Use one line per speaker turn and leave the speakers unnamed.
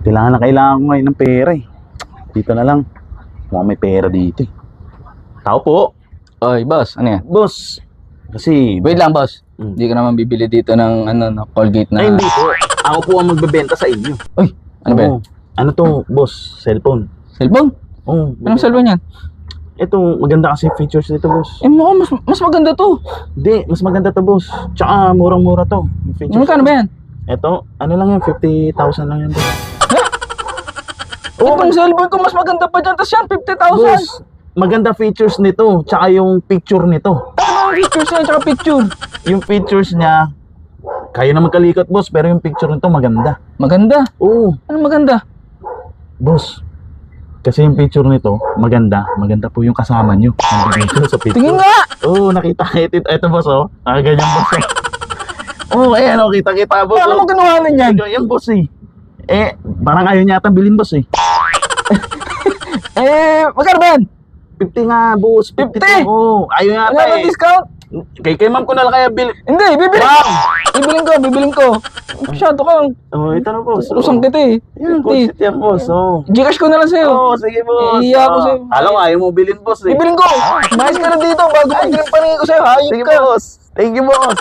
Kailangan ko ngayon ng pera eh. Dito na lang. Mukhang may pera dito eh. Tao po.
Oy, boss, ano yan?
Boss. Kasi...
Wait lang, boss. Hindi ka naman bibili dito ng ano, Colgate na...
Ay, hindi po. Ako po ang magbebenta sa inyo.
Uy, ano ba yan?
Oo. Ano to, boss? Cellphone.
Cellphone?
Oo.
Anong cellphone yan?
Ito, maganda kasi features nito, boss.
Eh, mukhang mas maganda to.
Hindi, mas maganda to, boss. Tsaka murang-mura to. Yung features.
Magkano ba yan?
Ito, ano lang yan, 50,000 lang yan, boss.
Itong cellphone ko mas maganda pa dyan, tapos yan, 50,000.
Boss, maganda features nito, tsaka yung picture nito.
Ano ang features niya, tsaka picture?
Yung features niya, kaya na magkalikot, boss, pero yung picture nito maganda.
Maganda?
Oo,
Ano maganda?
boss. Kasi yung picture nito, maganda. Maganda po yung kasama nyo. Nandito sa picture.
Tingin nga!
Oo, nakita. Ito, boss, oh. Ganyan, boss. Oo, ayan, oh, kita, boss.
Paano mo kinuhanan yan?
Yan, boss, eh. Parang ayaw niya ata bilhin, boss, eh.
Magkano ba yan?
50 nga, boss.
50?
Oo, ayaw niya ata,
Wala
eh.
bang discount?
Kay ma'am ko na lang kaya bilhin.
Hindi, bibili!
Wow!
Bibiling ko. Masyado ka.
Oh, ito na, boss.
Usang kita eh.
Yan, good shit yan, boss. Oh.
Gcash ko na lang sa'yo.
Oo, sige, boss.
Iya ko sa'yo.
Alam mo, ayaw mo bilhin, boss, eh.
Bibiling ko. Mayos ka na dito bago pag paningin ko sa'yo. Hayop
Sige,
ka.
boss. Thank you, boss.